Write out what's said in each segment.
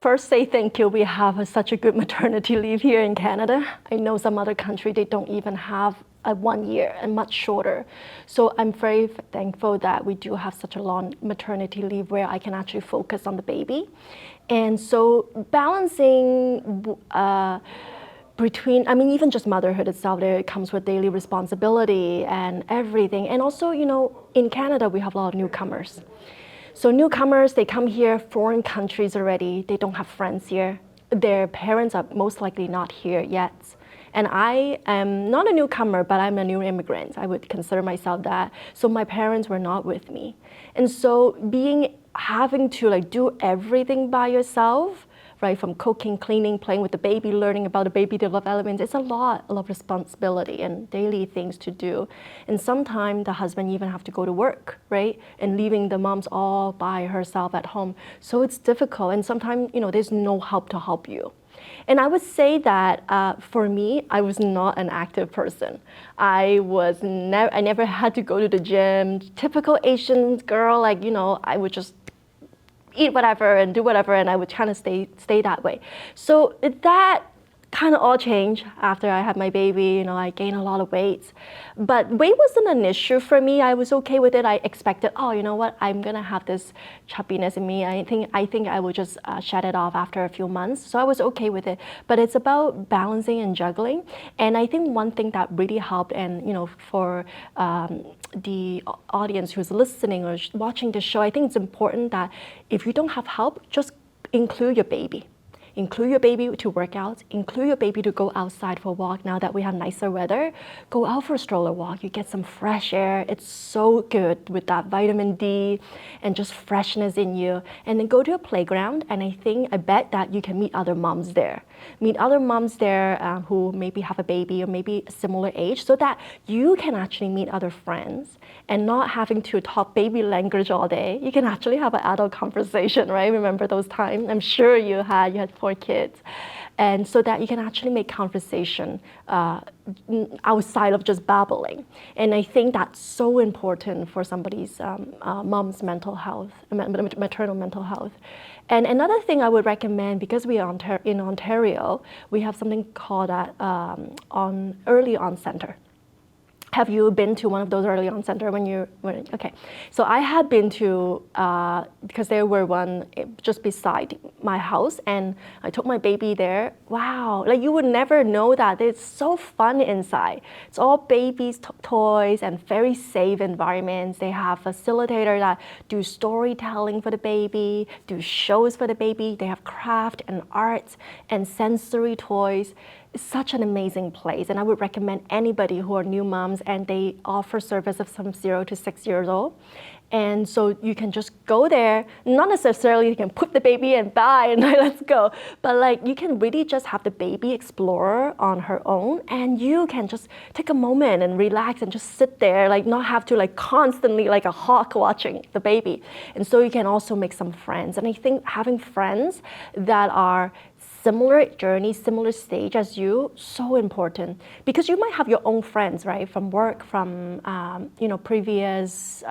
first say thank you. We have such a good maternity leave here in Canada. I know some other country, they don't even have a 1 year and much shorter. So I'm very thankful that we do have such a long maternity leave where I can actually focus on the baby. And so balancing between, I mean, even just motherhood itself, there it comes with daily responsibility and everything. And also, you know, in Canada, we have a lot of newcomers. So newcomers, they come here, foreign countries already, they don't have friends here. Their parents are most likely not here yet. And I am not a newcomer, but I'm a new immigrant. I would consider myself that. So my parents were not with me. And so having to like do everything by yourself, right, from cooking, cleaning, playing with the baby, learning about the baby development, it's a lot of responsibility and daily things to do. And sometimes the husband even have to go to work, right, and leaving the moms all by herself at home. So it's difficult, and sometimes, you know, there's no help to help you. And I would say that for me, I was not an active person. I never had to go to the gym. Typical Asian girl, like, you know, I would just eat whatever and do whatever, and I would kind of stay that way. So that kind of all changed after I had my baby. You know, I gained a lot of weight, but weight wasn't an issue for me. I was okay with it. I expected, oh, you know what, I'm gonna have this chubbiness in me. I think I will just shed it off after a few months. So I was okay with it. But it's about balancing and juggling. And I think one thing that really helped, and you know, for the audience who's listening or watching the show, I think it's important that if you don't have help, just include your baby. Include your baby to work out, include your baby to go outside for a walk. Now that we have nicer weather, go out for a stroller walk, you get some fresh air. It's so good with that vitamin D and just freshness in you. And then go to a playground, and I bet that you can meet other moms there. Meet other moms there who maybe have a baby or maybe a similar age, so that you can actually meet other friends and not having to talk baby language all day. You can actually have an adult conversation, right? Remember those times? I'm sure you had 4 kids. And so that you can actually make conversation outside of just babbling. And I think that's so important for somebody's mom's mental health, maternal mental health. And another thing I would recommend, because we are in Ontario, we have something called on EarlyON Center. Have you been to one of those EarlyON Center okay? So I had been to, because there were one just beside my house, and I took my baby there. Wow, like you would never know that. It's so fun inside. It's all babies' toys and very safe environments. They have facilitators that do storytelling for the baby, do shows for the baby. They have craft and art and sensory toys. It's such an amazing place, and I would recommend anybody who are new moms, and they offer service of from 0 to 6 years old. And so you can just go there, not necessarily you can put the baby and bye and let's go, but like you can really just have the baby explore on her own, and you can just take a moment and relax and just sit there, like not have to like constantly like a hawk watching the baby. And so you can also make some friends. And I think having friends that are similar journey, similar stage as you, so important, because you might have your own friends, right, from work, from previous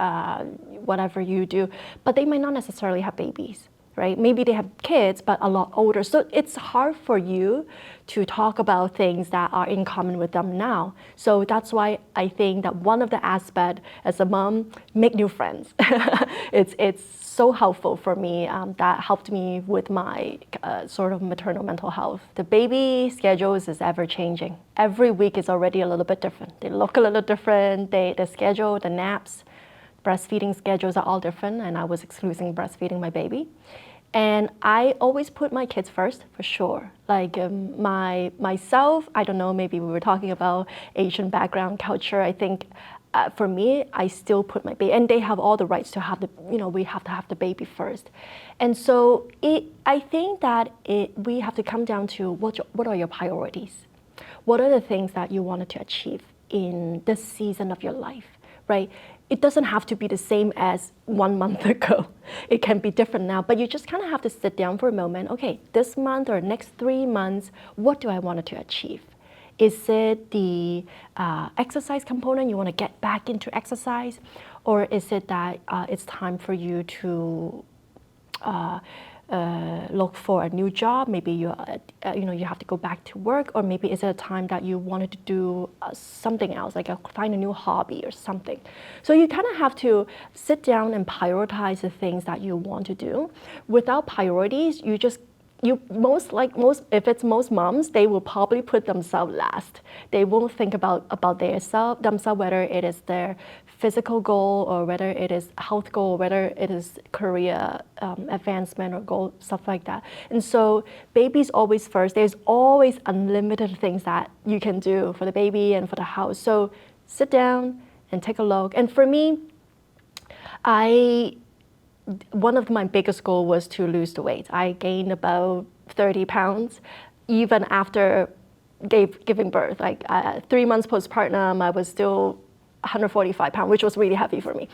whatever you do, but they might not necessarily have babies, right? Maybe they have kids, but a lot older. So it's hard for you to talk about things that are in common with them now. So that's why I think that one of the aspects as a mom, make new friends. It's so helpful for me. That helped me with my sort of maternal mental health. The baby schedules is ever changing. Every week is already a little bit different. They look a little different. The schedule, the naps, breastfeeding schedules are all different, and I was excluding breastfeeding my baby. And I always put my kids first, for sure. Like myself, I don't know, maybe we were talking about Asian background culture. I think for me, I still put my baby, and they have all the rights to have we have to have the baby first. And so I think that we have to come down to what are your priorities? What are the things that you wanted to achieve in this season of your life, right? It doesn't have to be the same as 1 month ago. It can be different now, but you just kind of have to sit down for a moment. Okay, this month or next 3 months, what do I want to achieve? Is it the exercise component? You want to get back into exercise? Or is it that it's time for you to look for a new job? Maybe you have to go back to work, or maybe is it a time that you wanted to do something else, like find a new hobby or something. So you kind of have to sit down and prioritize the things that you want to do. Without priorities, if it's most moms, they will probably put themselves last. They won't think about themselves, whether it is their physical goal or whether it is health goal, or whether it is career advancement or goal, stuff like that. And so baby's always first. There's always unlimited things that you can do for the baby and for the house. So sit down and take a look. And for me, one of my biggest goals was to lose the weight. I gained about 30 pounds even after giving birth. 3 months postpartum, I was still 145 pounds, which was really heavy for me.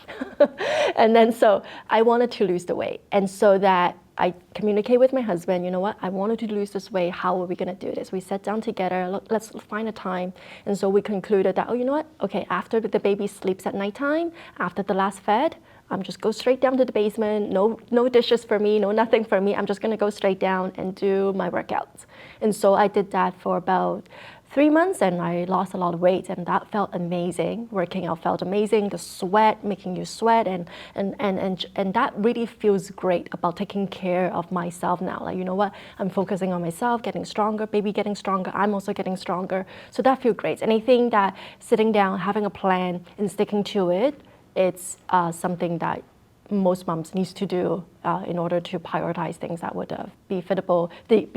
And then so I wanted to lose the weight. And so that I communicate with my husband, you know what, I wanted to lose this weight. How are we going to do this? We sat down together, let's find a time. And so we concluded that, you know what, okay, after the baby sleeps at nighttime, after the last fed, I'm just go straight down to the basement, no dishes for me, no nothing for me. I'm just gonna go straight down and do my workouts. And so I did that for about 3 months, and I lost a lot of weight, and that felt amazing. Working out felt amazing. The sweat, making you sweat, and that really feels great about taking care of myself now. Like, you know what, I'm focusing on myself, getting stronger, baby getting stronger, I'm also getting stronger. So that feels great. And I think that sitting down, having a plan, and sticking to it, it's something that most moms needs to do in order to prioritize things that would be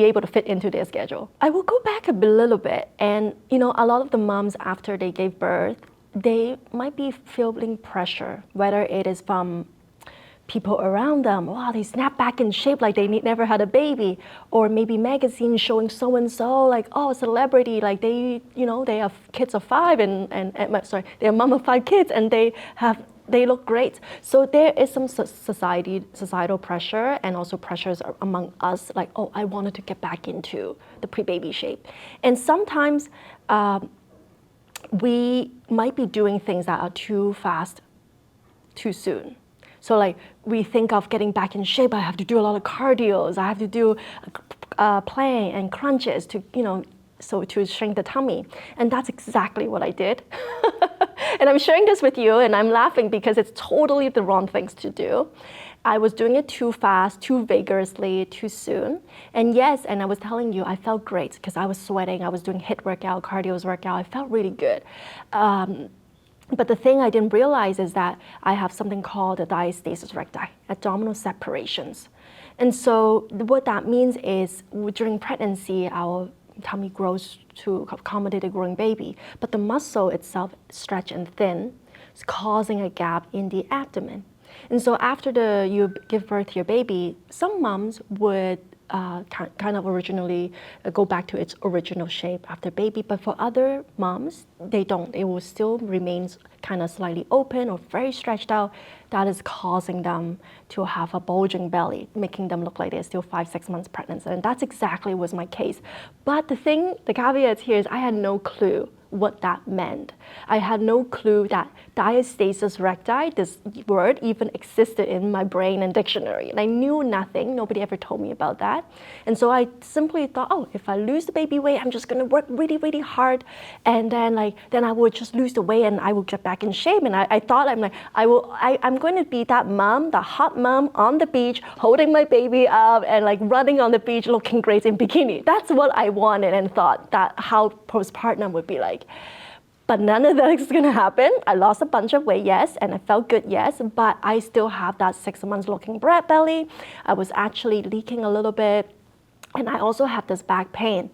able to fit into their schedule. I will go back a little bit, and a lot of the moms after they gave birth, they might be feeling pressure, whether it is from people around them. Wow, they snap back in shape like they never had a baby, or maybe magazines showing so and so, like, oh, celebrity, like they have kids of 5 they're a mom of 5 kids, and they look great. So there is some societal pressure, and also pressures among us, like, oh, I wanted to get back into the pre-baby shape. And sometimes we might be doing things that are too fast, too soon. So like we think of getting back in shape, I have to do a lot of cardios, I have to do plank and crunches to shrink the tummy. And that's exactly what I did. And I'm sharing this with you, and I'm laughing because it's totally the wrong things to do. I was doing it too fast, too vigorously, too soon. And yes, and I was telling you, I felt great because I was sweating, I was doing HIIT workout, cardio workout, I felt really good. But the thing I didn't realize is that I have something called a diastasis recti, abdominal separations. And so what that means is during pregnancy, our tummy grows to accommodate a growing baby, but the muscle itself stretch and thin, causing a gap in the abdomen. And so after you give birth to your baby, some moms would kind of originally go back to its original shape after baby, but for other moms, they don't. It will still remain kind of slightly open or very stretched out. That is causing them to have a bulging belly, making them look like they're still 5-6 months pregnant. And that's exactly was my case. But the caveat here is I had no clue what that meant. I had no clue that diastasis recti, this word, even existed in my brain and dictionary. And I knew nothing. Nobody ever told me about that. And so I simply thought, oh, if I lose the baby weight, I'm just going to work really, really hard. And then I would just lose the weight and I will get back in shape. And I thought, I'm going to be that mom, the hot mom on the beach, holding my baby up and running on the beach, looking great in bikini. That's what I wanted and thought that how postpartum would be like. But none of that is gonna happen. I lost a bunch of weight, yes, and I felt good, yes, but I still have that 6 months looking bread belly. I was actually leaking a little bit, and I also have this back pain.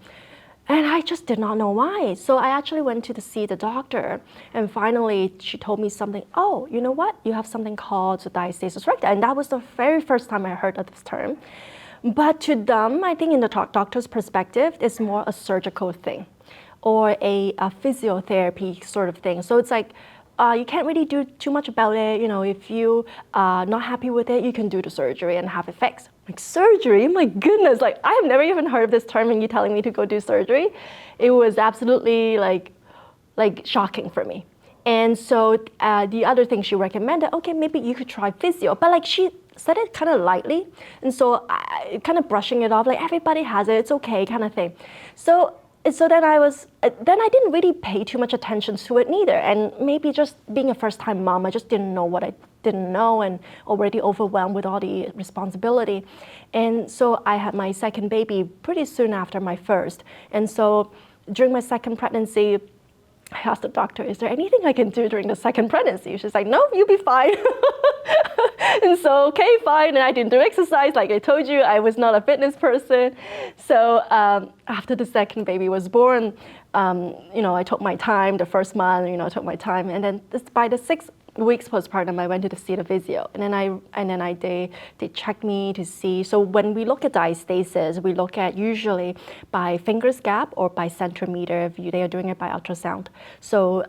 And I just did not know why. So I actually went to see the doctor, and finally she told me something, oh, you know what? You have something called diastasis recti. And that was the very first time I heard of this term. But to them, I think in the doctor's perspective, it's more a surgical thing, or a physiotherapy sort of thing. So it's like, you can't really do too much about it. If you are not happy with it, you can do the surgery and have it fixed. Like, surgery? My goodness, I have never even heard of this term and you telling me to go do surgery. It was absolutely like shocking for me. And so the other thing she recommended, okay, maybe you could try physio. But said it kind of lightly. And so I kind of brushing it off, like everybody has it, it's okay kind of thing. So then I didn't really pay too much attention to it neither. And maybe just being a first-time mom, I just didn't know what I didn't know and already overwhelmed with all the responsibility. And so I had my second baby pretty soon after my first. And so during my second pregnancy, I asked the doctor, is there anything I can do during the second pregnancy? She's like, no, you'll be fine. And so, okay, fine. And I didn't do exercise. Like I told you, I was not a fitness person. So after the second baby was born, I took my time, the first month, I took my time. And then by the 6 weeks postpartum, I went to see the physio, and then they checked me to see. So when we look at diastasis, we look at usually by fingers gap or by centimeter. They are doing it by ultrasound. So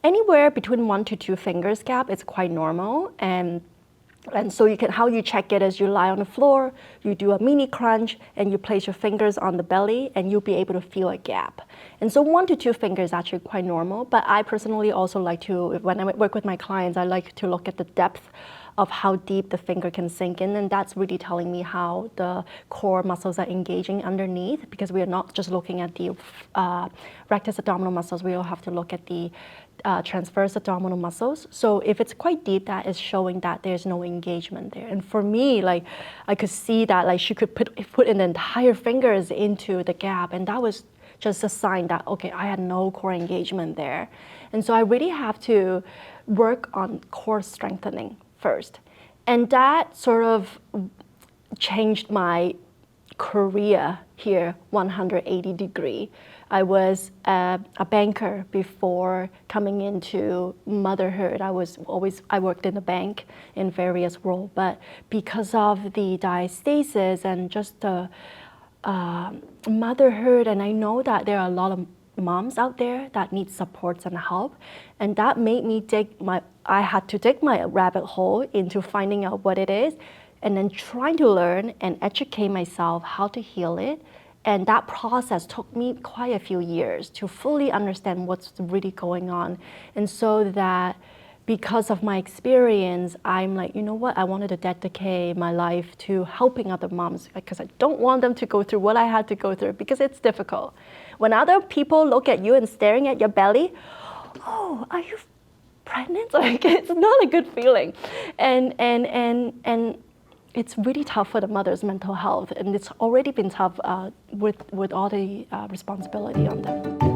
anywhere between 1 to 2 fingers gap is quite normal. And so how you check it is you lie on the floor, you do a mini crunch, and you place your fingers on the belly, and you'll be able to feel a gap. And so 1 to 2 fingers is actually quite normal, but I personally also like to, when I work with my clients, I like to look at the depth of how deep the finger can sink in, and that's really telling me how the core muscles are engaging underneath, because we are not just looking at the rectus abdominal muscles, we will have to look at the transverse abdominal muscles. So if it's quite deep, that is showing that there's no engagement there. And for me, like I could see that like she could put in the entire fingers into the gap, and that was just a sign that, okay, I had no core engagement there. And so I really have to work on core strengthening first. And that sort of changed my career here 180 degree. I was a banker before coming into motherhood. I worked in the bank in various roles, but because of the diastasis and just the motherhood, and I know that there are a lot of moms out there that need supports and help, and that made me I had to dig my rabbit hole into finding out what it is, and then trying to learn and educate myself how to heal it. And that process took me quite a few years to fully understand what's really going on. And so that because of my experience, I'm like, you know what, I wanted to dedicate my life to helping other moms, because I don't want them to go through what I had to go through, because it's difficult. When other people look at you and staring at your belly, oh, are you pregnant? Like, it's not a good feeling. And it's really tough for the mother's mental health, and it's already been tough with all the responsibility on them.